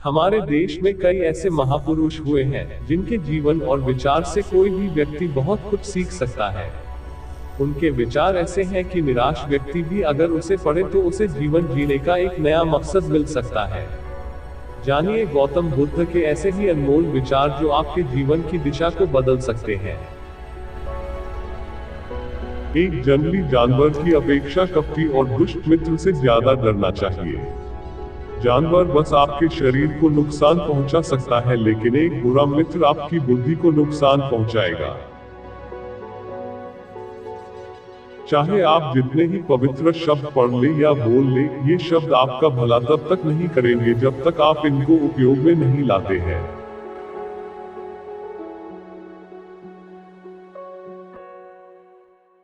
हमारे देश में कई ऐसे महापुरुष हुए हैं जिनके जीवन और विचार से कोई भी व्यक्ति बहुत कुछ सीख सकता है। उनके विचार ऐसे हैं कि निराश व्यक्ति भी अगर उसे पढ़े तो उसे जीवन जीने का एक नया मकसद मिल सकता है। जानिए गौतम बुद्ध के ऐसे ही अनमोल विचार जो आपके जीवन की दिशा को बदल सकते हैं। एक जंगली जानवर की अपेक्षा कपटी और दुष्ट मित्र से ज्यादा डरना चाहिए। जानवर बस आपके शरीर को नुकसान पहुंचा सकता है, लेकिन एक बुरा मित्र आपकी बुद्धि को नुकसान पहुंचाएगा। चाहे आप जितने ही पवित्र शब्द पढ़ ले या बोल ले, ये शब्द आपका भला तब तक नहीं करेंगे जब तक आप इनको उपयोग में नहीं लाते हैं।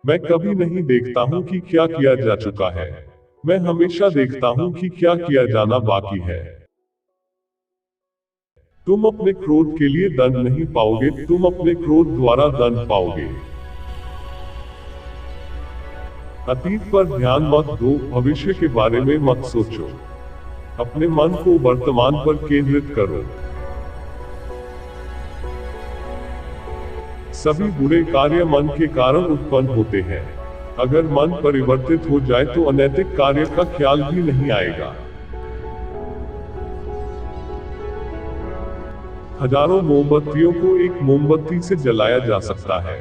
मैं कभी नहीं देखता हूं कि क्या किया जा चुका है, मैं हमेशा देखता हूं कि क्या किया जाना बाकी है। तुम अपने क्रोध के लिए दंड नहीं पाओगे, तुम अपने क्रोध द्वारा दंड पाओगे। अतीत पर ध्यान मत दो, भविष्य के बारे में मत सोचो। अपने मन को वर्तमान पर केंद्रित करो। सभी बुरे कार्य मन के कारण उत्पन्न होते हैं। अगर मन परिवर्तित हो जाए तो अनैतिक कार्य का ख्याल भी नहीं आएगा। हजारों मोमबत्तियों को एक मोमबत्ती से जलाया जा सकता है,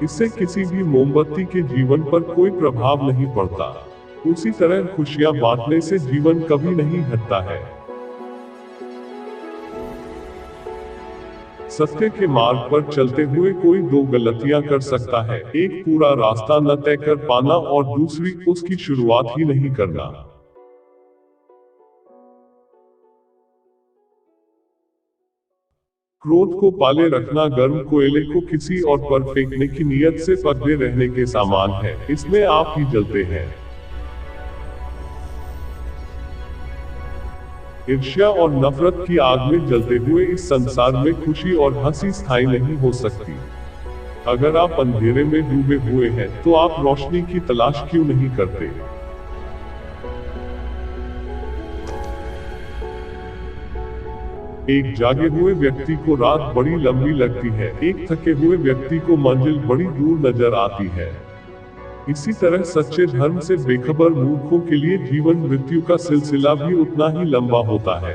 इससे किसी भी मोमबत्ती के जीवन पर कोई प्रभाव नहीं पड़ता। उसी तरह खुशियां बांटने से जीवन कभी नहीं घटता है। सत्य के मार्ग पर चलते हुए कोई दो गलतियां कर सकता है, एक पूरा रास्ता न तय कर पाना और दूसरी उसकी शुरुआत ही नहीं करना। क्रोध को पाले रखना गर्म कोयले को किसी और पर फेंकने की नीयत से पकड़े रहने के समान है, इसमें आप ही जलते हैं। ईर्ष्या और नफरत की आग में जलते हुए इस संसार में खुशी और हंसी स्थायी नहीं हो सकती। अगर आप अंधेरे में डूबे हुए हैं तो आप रोशनी की तलाश क्यों नहीं करते? एक जागे हुए व्यक्ति को रात बड़ी लंबी लगती है, एक थके हुए व्यक्ति को मंजिल बड़ी दूर नजर आती है। इसी तरह सच्चे धर्म से बेखबर मूर्खों के लिए जीवन मृत्यु का सिलसिला भी उतना ही लंबा होता है।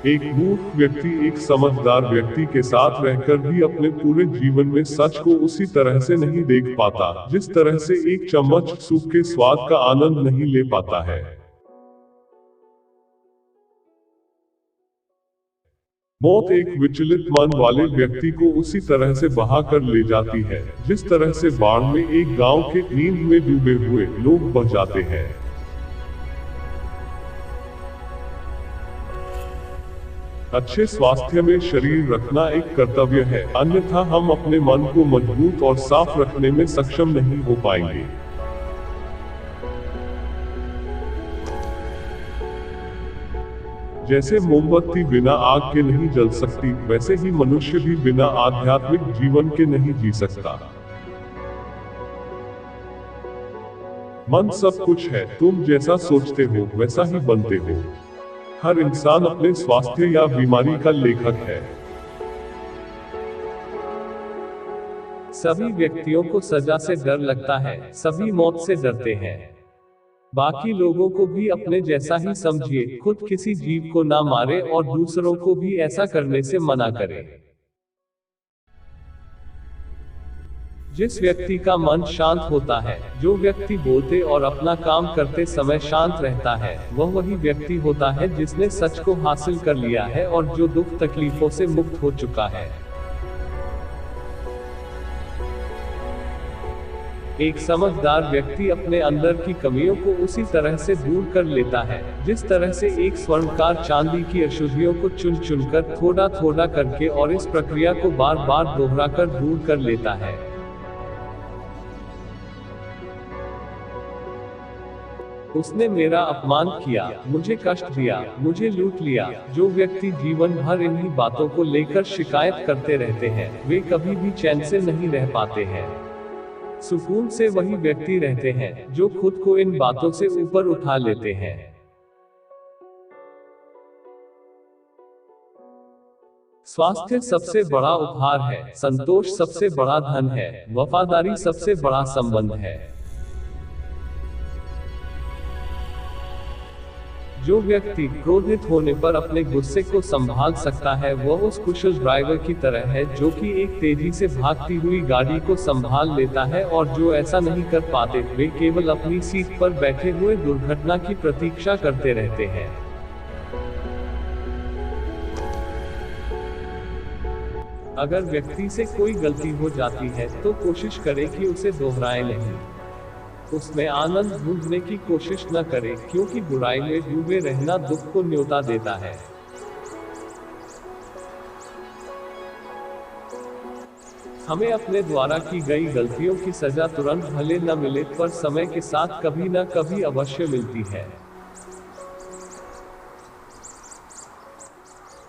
एक मूर्ख व्यक्ति एक समझदार व्यक्ति के साथ रहकर भी अपने पूरे जीवन में सच को उसी तरह से नहीं देख पाता, जिस तरह से एक चम्मच सूप के स्वाद का आनंद नहीं ले पाता है। मौत एक विचलित मन वाले व्यक्ति को उसी तरह से बहा कर ले जाती है, जिस तरह से बाढ़ में एक गांव के नींद में डूबे हुए लोग बह जाते हैं। अच्छे स्वास्थ्य में शरीर रखना एक कर्तव्य है, अन्यथा हम अपने मन को मजबूत और साफ रखने में सक्षम नहीं हो पाएंगे। जैसे मोमबत्ती बिना आग के नहीं जल सकती, वैसे ही मनुष्य भी बिना आध्यात्मिक जीवन के नहीं जी सकता। मन सब कुछ है, तुम जैसा सोचते हो वैसा ही बनते हो। हर इंसान अपने स्वास्थ्य या बीमारी का लेखक है। सभी व्यक्तियों को सजा से डर लगता है, सभी मौत से डरते हैं। बाकी लोगों को भी अपने जैसा ही समझिए, खुद किसी जीव को ना मारे और दूसरों को भी ऐसा करने से मना करें। जिस व्यक्ति का मन शांत होता है, जो व्यक्ति बोलते और अपना काम करते समय शांत रहता है, वह वही व्यक्ति होता है जिसने सच को हासिल कर लिया है और जो दुख तकलीफों से मुक्त हो चुका है। एक समझदार व्यक्ति अपने अंदर की कमियों को उसी तरह से दूर कर लेता है, जिस तरह से एक स्वर्णकार चांदी की अशुद्धियों को चुन चुनकर थोड़ा थोड़ा करके और इस प्रक्रिया को बार बार दोहराकर दूर कर लेता है। उसने मेरा अपमान किया, मुझे कष्ट दिया, मुझे लूट लिया। जो व्यक्ति जीवन भर इन्हीं बातों को लेकर शिकायत करते रहते हैं, वे कभी भी चैन से नहीं रह पाते हैं। सुकून से वही व्यक्ति रहते हैं जो खुद को इन बातों से ऊपर उठा लेते हैं। स्वास्थ्य सबसे बड़ा उपहार है, संतोष सबसे बड़ा धन है, वफादारी सबसे बड़ा संबंध है। जो व्यक्ति क्रोधित होने पर अपने गुस्से को संभाल सकता है वह उस कुशल ड्राइवर की तरह है जो कि एक तेजी से भागती हुई गाड़ी को संभाल लेता है, और जो ऐसा नहीं कर पाते वे केवल अपनी सीट पर बैठे हुए दुर्घटना की प्रतीक्षा करते रहते हैं। अगर व्यक्ति से कोई गलती हो जाती है तो कोशिश करे कि उसे दोहराए नहीं। उसमें आनंद ढूंढने की कोशिश न करे, क्योंकि बुराई में डूबे रहना दुख को न्योता देता है। हमें अपने द्वारा की गई गलतियों की सजा तुरंत भले न मिले पर समय के साथ कभी न कभी अवश्य मिलती है।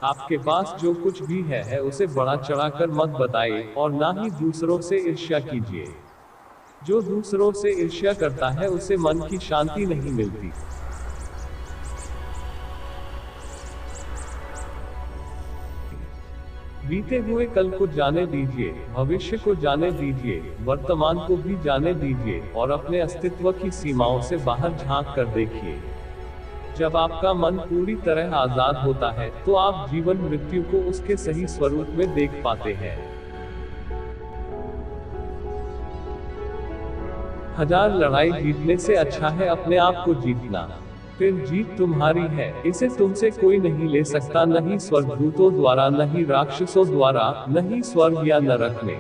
आपके पास जो कुछ भी है उसे बढ़ा चढ़ाकर मत बताइए, और ना ही दूसरों से ईर्ष्या कीजिए। जो दूसरों से ईर्ष्या करता है उसे मन की शांति नहीं मिलती। बीते हुए कल को जाने दीजिए, भविष्य को जाने दीजिए, वर्तमान को भी जाने दीजिए, और अपने अस्तित्व की सीमाओं से बाहर झांक कर देखिए। जब आपका मन पूरी तरह आजाद होता है तो आप जीवन मृत्यु को उसके सही स्वरूप में देख पाते हैं। 1000 लड़ाई जीतने से अच्छा है अपने आप को जीतना। फिर जीत तुम्हारी है, इसे तुमसे कोई नहीं ले सकता, न ही स्वर्गदूतों द्वारा, न ही राक्षसों द्वारा, न ही स्वर्ग या नरक में।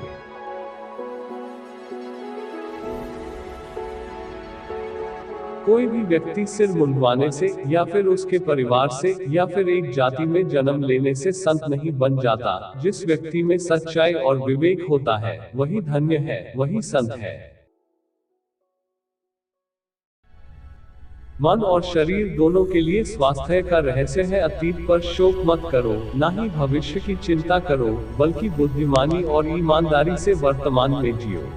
कोई भी व्यक्ति सिर मुंडवाने से या फिर उसके परिवार से या फिर एक जाति में जन्म लेने से संत नहीं बन जाता। जिस व्यक्ति में सच्चाई और विवेक होता है वही धन्य है, वही संत है। मन और शरीर दोनों के लिए स्वास्थ्य का रहस्य है अतीत पर शोक मत करो, ना ही भविष्य की चिंता करो, बल्कि बुद्धिमानी और ईमानदारी से वर्तमान में जियो।